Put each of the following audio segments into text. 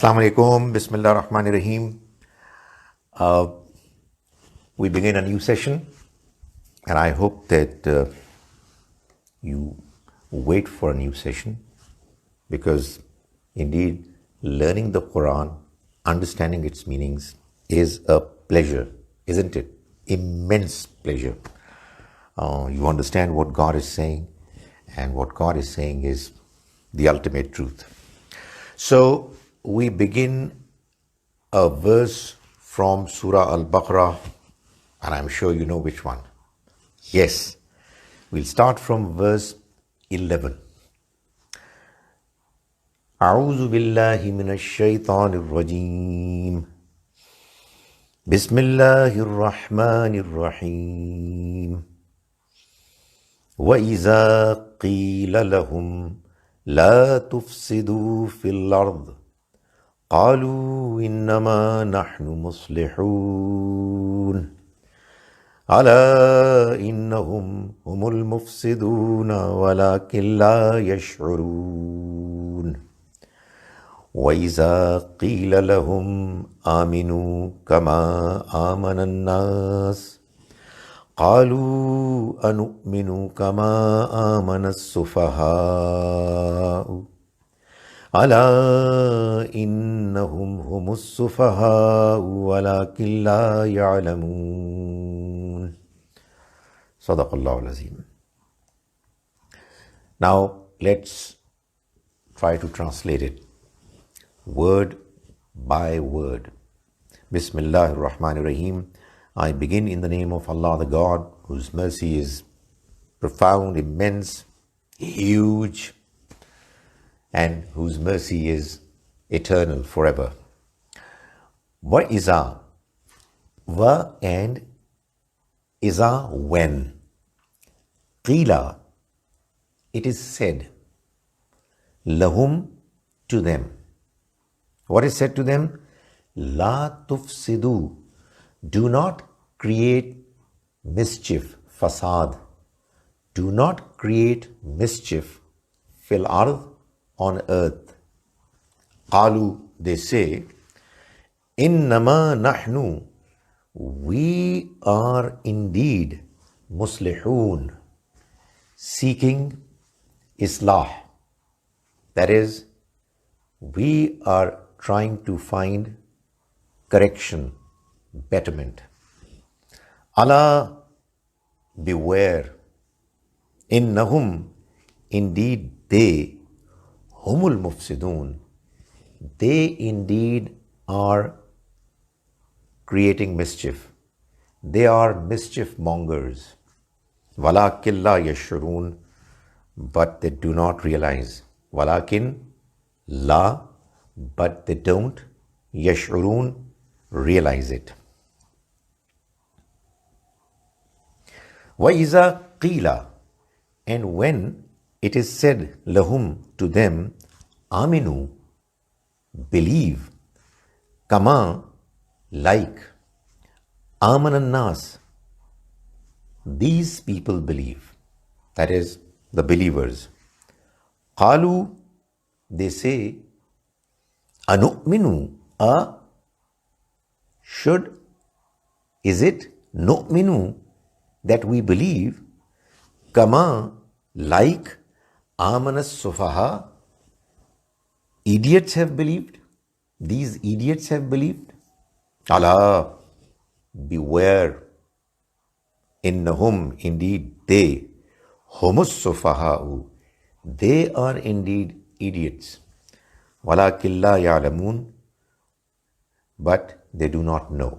Assalamu alaikum, Bismillah Rahman Rahim. We begin a new session, and I hope that you wait for a new session because indeed learning the Quran, understanding its meanings is a pleasure, isn't it? Immense pleasure. You understand what God is saying, and what God is saying is the ultimate truth. So we begin a verse from Surah Al-Baqarah, and I'm sure you know which one. Yes, we'll start from verse 11. أعوذ بالله من الشيطان الرجيم بسم الله الرحمن الرحيم وإذا قيل لهم لا تفسدوا في الأرض قالوا إنما نحن مصلحون ألا إنهم هم المفسدون ولكن لا يشعرون وإذا قيل لهم آمنوا كما آمن الناس قالوا أنؤمن كما آمن السفهاء ألا إنهم هم السفهاء ولكن لا يعلمون صدق الله العظيم. Now let's try to translate it word by word. Bismillah ar-Rahman ar-Rahim. I begin in the name of Allah, the God whose mercy is profound, immense, huge, and whose mercy is eternal forever. Wa iza, wa and iza when. Qila, it is said. Lahum, to them. What is said to them? La tufsidu, do not create mischief, fasad. Do not create mischief, fil ard, on earth. Qalu, they say, Innama nahnu, we are indeed muslihun, seeking islah. That is, we are trying to find correction, betterment. Allah, beware. Innahum, indeed they, humul mufsidun, they indeed are creating mischief. They are mischief mongers. Walakin la yashurun, but they do not realize. Walakin la, but they don't. Yashurun, realize it. Wa iza qila, and when it is said lahum, to them, aminu, believe, kama, like, amanan nas, these people believe, that is, the believers. Qalu, they say, anu'minu, should, is it, nu'minu, that we believe, kama, like, amanas sufaha, idiots have believed, these idiots have believed. Allah, beware. Innahum, indeed they, humus sufaha'u, they are indeed idiots. Walakin la ya'lamun, but they do not know.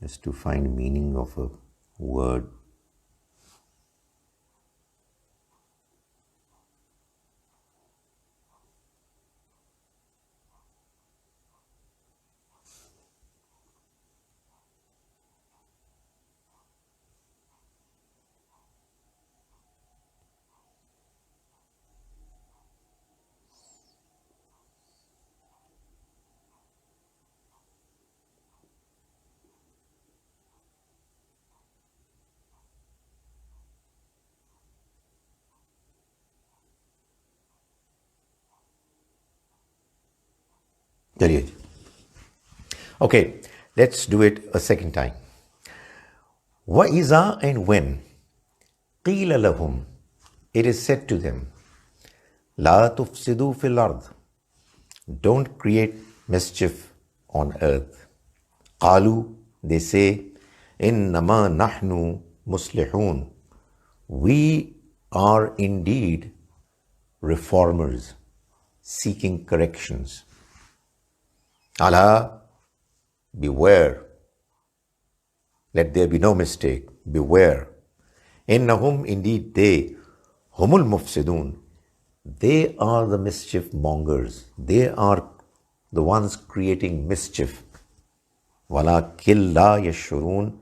just to find meaning of a word. چلیے جی. Okay, let's do it a second time. وَإِذَا and when قِيلَ لَهُمْ it is said to them لَا تُفْسِدُوا فِي الْأَرْضِ don't create mischief on earth. قَالُوا they say إِنَّمَا نَحْنُ مُصْلِحُونَ we are indeed reformers seeking corrections. Allah, beware, let there be no mistake, beware. Innahum, indeed they, humul mufsidun, they are the mischief mongers, they are the ones creating mischief. Walakin la yashurun,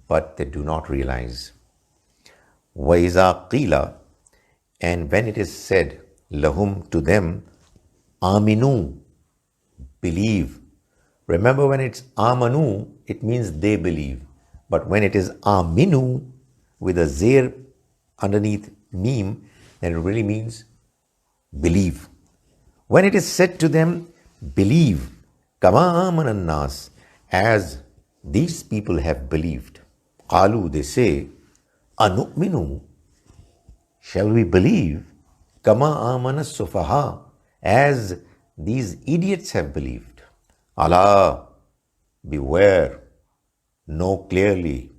but they do not realize. Wa iza qila, and when it is said, lahum, to them, aminu, believe. Remember, when it's amanu, it means they believe. But when it is aminu with a zir underneath meme, then it really means believe. When it is said to them, believe, kama amanan nas, as these people have believed. Qalu, they say, anu'minu, shall we believe? Kama amana sufaha, as these idiots have believed. Allah, beware, know clearly,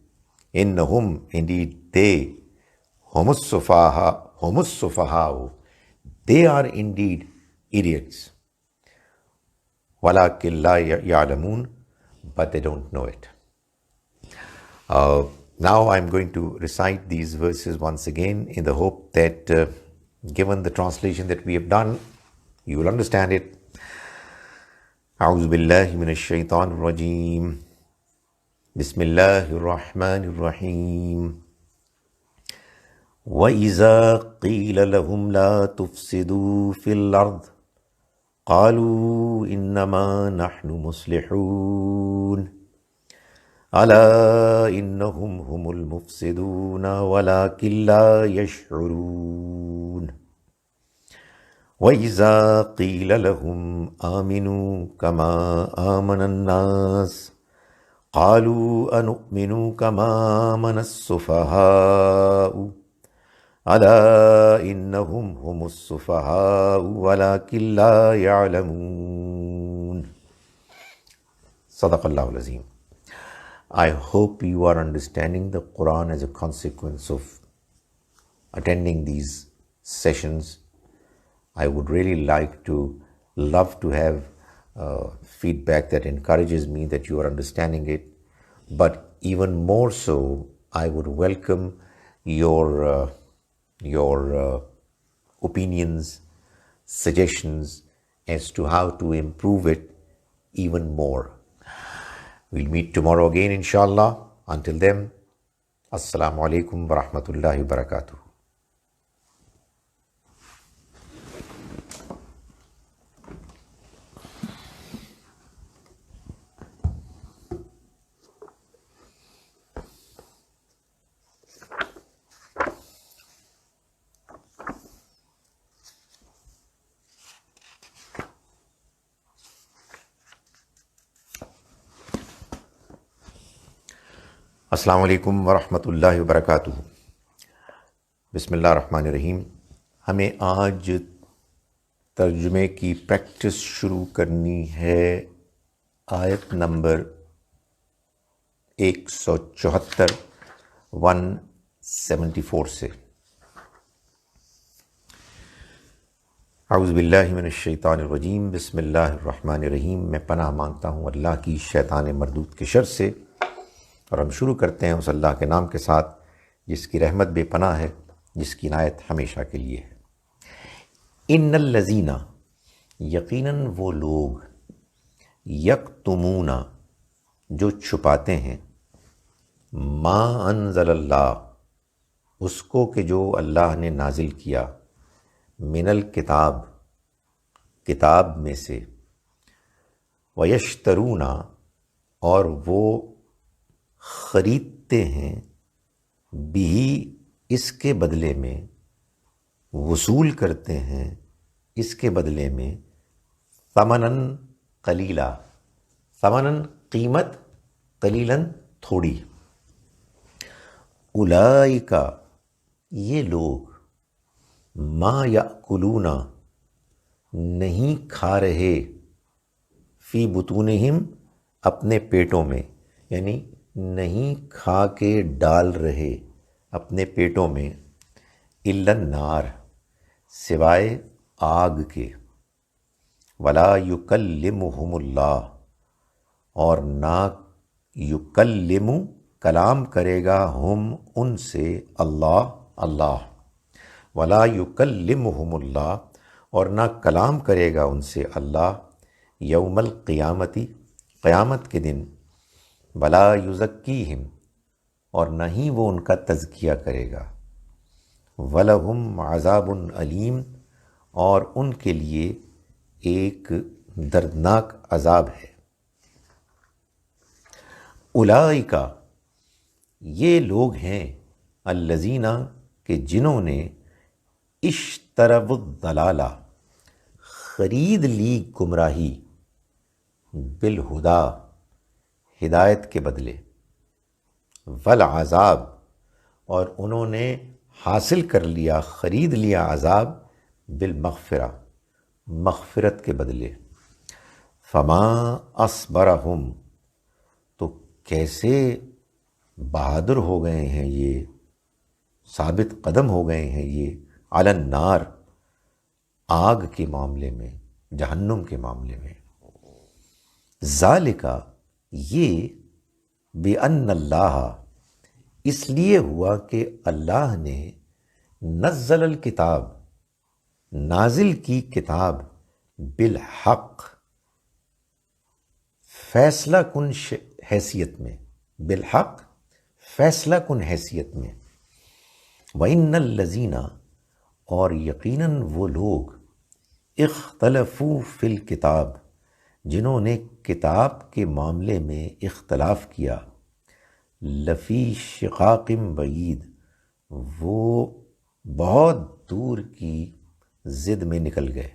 innahum, indeed they, humus sufaha, they are indeed idiots. Walakin la ya'lamun, but they don't know it. Now I'm going to recite these verses once again in the hope that given the translation that we have done, you will understand it. أعوذ بالله من الشيطان الرجيم بسم الله الرحمن الرحيم وإذا قيل لهم لا تفسدوا في الأرض قالوا إنما نحن مصلحون ألا إنهم هم المفسدون ولكن لا يشعرون وَإِذَا قِيلَ لَهُمْ آمِنُوا كَمَا آمَنَ النَّاسُ قَالُوا أَنُؤْمِنُ كَمَا آمَنَ السُّفَهَاءُ أَلَا إِنَّهُمْ هُمُ السُّفَهَاءُ وَلَكِنْ لَا يَعْلَمُونَ. Sadaqallahu al-Azim. I hope you are understanding the Quran as a consequence of attending these sessions. I would really love to have feedback that encourages me that you are understanding it. But even more so, I would welcome your opinions, suggestions as to how to improve it even more. We'll meet tomorrow again, inshallah. Until then, Assalamu alaikum wa rahmatullahi wa barakatuh. السلام علیکم ورحمۃ اللہ وبرکاتہ. بسم اللہ الرحمن الرحیم. ہمیں آج ترجمے کی پریکٹس شروع کرنی ہے آیت نمبر 174 174 سے. اعوذ باللہ من الشیطان الرجیم بسم اللہ الرحمن الرحیم. میں پناہ مانگتا ہوں اللہ کی شیطان مردود کے شر سے. اور ہم شروع کرتے ہیں اس اللہ کے نام کے ساتھ جس کی رحمت بے پناہ ہے، جس کی عنایت ہمیشہ کے لیے ہے. ان الذین، یقیناً وہ لوگ، یکتمون، جو چھپاتے ہیں، ما انزل اللہ، اس کو کہ جو اللہ نے نازل کیا، من الکتاب، کتاب میں سے، ویشترون، اور وہ خریدتے ہیں، بھی اس کے بدلے میں، وصول کرتے ہیں اس کے بدلے میں، ثمناً قلیلا، ثمنن قیمت، قلیلاً تھوڑی. اولئک یہ لوگ ما یاکلون نہیں کھا رہے فی بطونہم اپنے پیٹوں میں، یعنی نہیں کھا کے ڈال رہے اپنے پیٹوں میں، الا النار سوائے آگ کے، ولا یکلمہم اللہ اور نہ یکلم کلام کرے گا ہم ان سے اللہ، ولا یکلمہم اللہ اور نہ کلام کرے گا ان سے اللہ، یوم القیامتی قیامت کے دن، ولا یزکیہم اور نہ ہی وہ ان کا تزکیہ کرے گا، وَلَهُمْ عَذَابٌ علیم اور ان کے لیے ایک دردناک عذاب ہے. اولئک یہ لوگ ہیں الذین کہ جنہوں نے اشتروا الضلالہ خرید لی گمراہی، بالہدا ہدایت کے بدلے، والعذاب اور انہوں نے حاصل کر لیا، خرید لیا عذاب، بالمغفرہ مغفرت کے بدلے. فما اصبرہم تو کیسے بہادر ہو گئے ہیں یہ، ثابت قدم ہو گئے ہیں یہ، علی النار آگ کے معاملے میں، جہنم کے معاملے میں. ذالک یہ بأن اللہ اس لیے ہوا کہ اللہ نے نزل الکتاب نازل کی کتاب، بالحق فیصلہ کن حیثیت میں، بالحق فیصلہ کن حیثیت میں. وَإِنَّ الَّذِينَ اور یقیناً وہ لوگ اختلفوا فی الکتاب جنہوں نے کتاب کے معاملے میں اختلاف کیا، لفی شقاق بعید وہ بہت دور کی ضد میں نکل گئے.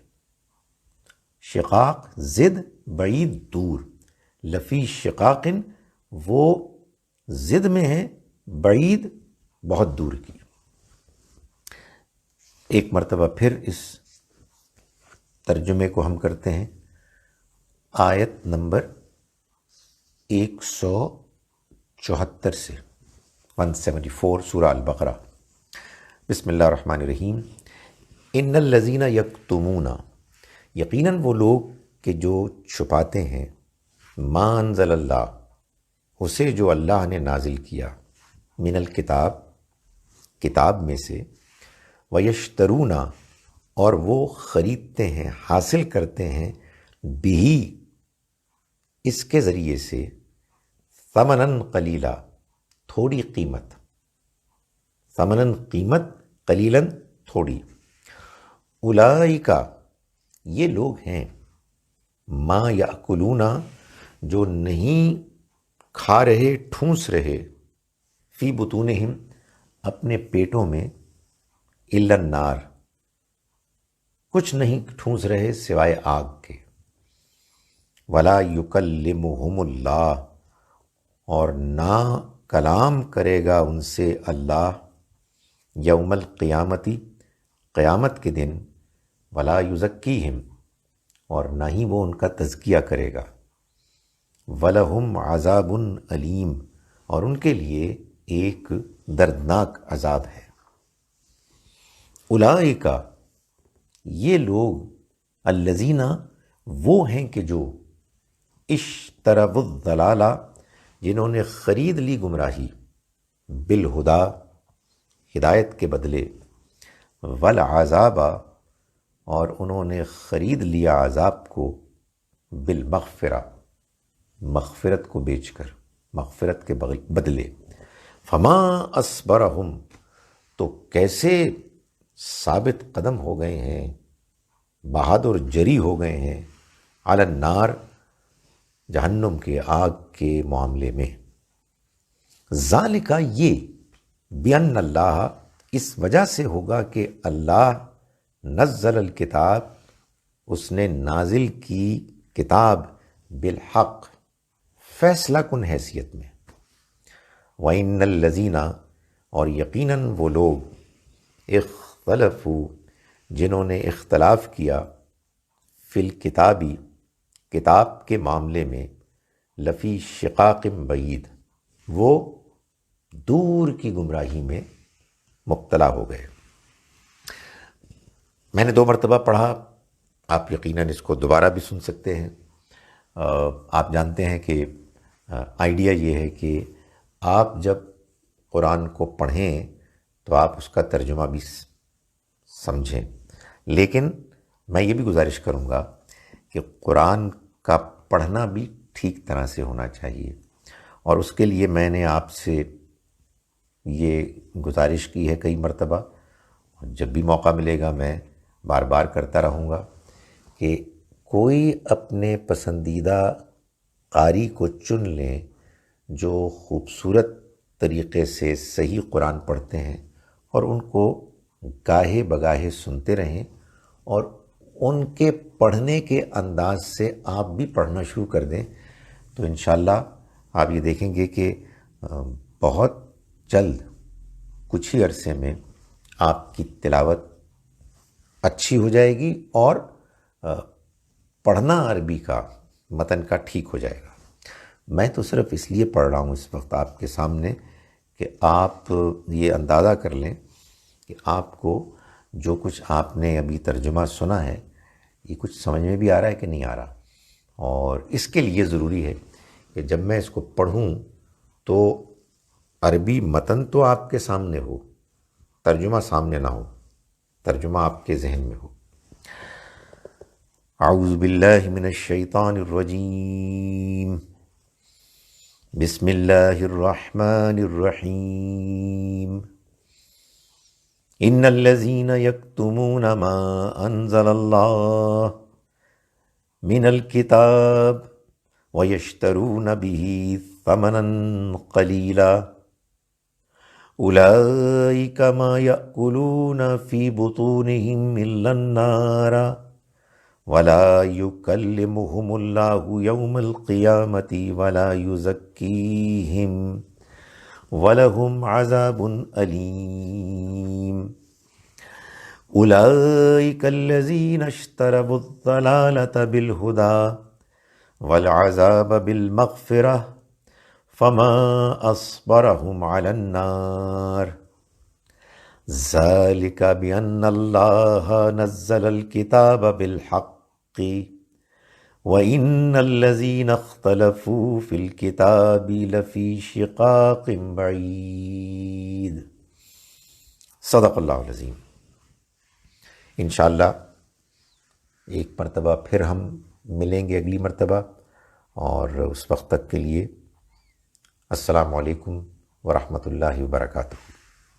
شقاق ضد، بعید دور، لفی شقاق وہ ضد میں ہے، بعید بہت دور کی. ایک مرتبہ پھر اس ترجمے کو ہم کرتے ہیں. آیت نمبر 174 سے 174 سورہ البقرہ. بسم اللہ الرحمن الرحیم. ان الذین یکتمون یقیناً وہ لوگ کہ جو چھپاتے ہیں، ما انزل اللہ اسے جو اللہ نے نازل کیا، من الکتاب کتاب میں سے، ویشترون اور وہ خریدتے ہیں، حاصل کرتے ہیں، بہی اس کے ذریعے سے، ثمناً قلیلا تھوڑی قیمت، ثمناً قیمت، قلیلاً تھوڑی. اولئک یہ لوگ ہیں ما یاکلون جو نہیں کھا رہے، ٹھونس رہے، فی بطونہم اپنے پیٹوں میں، الا النار کچھ نہیں ٹھونس رہے سوائے آگ کے، ولا یکلمہم اللہ اور نہ کلام کرے گا ان سے اللہ، یوم القیامتی قیامت کے دن، ولا یزکیہم اور نہ ہی وہ ان کا تزکیہ کرے گا، وَلَهُمْ عَذَابٌ علیم اور ان کے لیے ایک دردناک عذاب ہے. اولئک یہ لوگ الذین وہ ہیں کہ جو اشتروا الضلالہ جنہوں نے خرید لی گمراہی، بالہدا ہدایت کے بدلے، والعذاب اور انہوں نے خرید لیا عذاب کو، بالمغفرہ مغفرت کو بیچ کر، مغفرت کے بدلے. فما اصبرہم تو کیسے ثابت قدم ہو گئے ہیں، بہادر جری ہو گئے ہیں، علی النار جہنم کے آگ کے معاملے میں. ذالک یہ بأن اللہ اس وجہ سے ہوگا کہ اللہ نزل الکتاب اس نے نازل کی کتاب بالحق، فیصلہ کن حیثیت میں، وَإِنَّ الَّذِينَ اور یقیناً وہ لوگ اختلفوا جنہوں نے اختلاف کیا فی الکتابی کتاب کے معاملے میں، لفی شقاق بعید وہ دور کی گمراہی میں مبتلا ہو گئے۔ میں نے 2 مرتبہ پڑھا، آپ یقیناً اس کو دوبارہ بھی سن سکتے ہیں۔ آپ جانتے ہیں کہ آئیڈیا یہ ہے کہ آپ جب قرآن کو پڑھیں تو آپ اس کا ترجمہ بھی سمجھیں، لیکن میں یہ بھی گزارش کروں گا کہ قرآن کا پڑھنا بھی ٹھیک طرح سے ہونا چاہیے، اور اس کے لیے میں نے آپ سے یہ گزارش کی ہے کئی مرتبہ، جب بھی موقع ملے گا میں بار بار کرتا رہوں گا کہ کوئی اپنے پسندیدہ قاری کو چن لیں جو خوبصورت طریقے سے صحیح قرآن پڑھتے ہیں، اور ان کو گاہے بگاہے سنتے رہیں، اور ان کے پڑھنے کے انداز سے آپ بھی پڑھنا شروع کر دیں، تو انشاءاللہ آپ یہ دیکھیں گے کہ بہت جلد کچھ ہی عرصے میں آپ کی تلاوت اچھی ہو جائے گی، اور پڑھنا عربی کا متن کا ٹھیک ہو جائے گا۔ میں تو صرف اس لیے پڑھ رہا ہوں اس وقت آپ کے سامنے کہ آپ یہ اندازہ کر لیں کہ آپ کو جو کچھ آپ نے ابھی ترجمہ سنا ہے یہ کچھ سمجھ میں بھی آ رہا ہے کہ نہیں آ رہا، اور اس کے لیے ضروری ہے کہ جب میں اس کو پڑھوں تو عربی متن تو آپ کے سامنے ہو، ترجمہ سامنے نہ ہو، ترجمہ آپ کے ذہن میں ہو۔ اعوذ باللہ من الشیطان الرجیم، بسم اللہ الرحمن الرحیم، ان الذین یکتمون ما انزل اللہ من الکتاب ویشترون به ثمنا قلیلا اولئک ما یأکلون فی بطونہم الا النار ولا یکلمہم اللہ یوم القیامۃ ولا یزکیہم وَلَهُمْ عَذَابٌ أَلِيمٌ أُولَئِكَ الَّذِينَ اشْتَرَوُا الضَّلَالَةَ بِالْهُدَى وَالْعَذَابَ بِالْمَغْفِرَةِ فَمَا أَصْبَرَهُمْ عَلَى النَّارِ ذَلِكَ بِأَنَّ اللَّهَ نَزَّلَ الْكِتَابَ بِالْحَقِّ وَإِنَّ الَّذِينَ اخْتَلَفُوا فِي الْكِتَابِ لَفِي شِقَاقٍ بَعِيدٍ۔ صدق اللہ العظیم۔ انشاءاللہ ایک مرتبہ پھر ہم ملیں گے اگلی مرتبہ، اور اس وقت تک کے لیے السلام علیکم ورحمۃ اللہ وبرکاتہ۔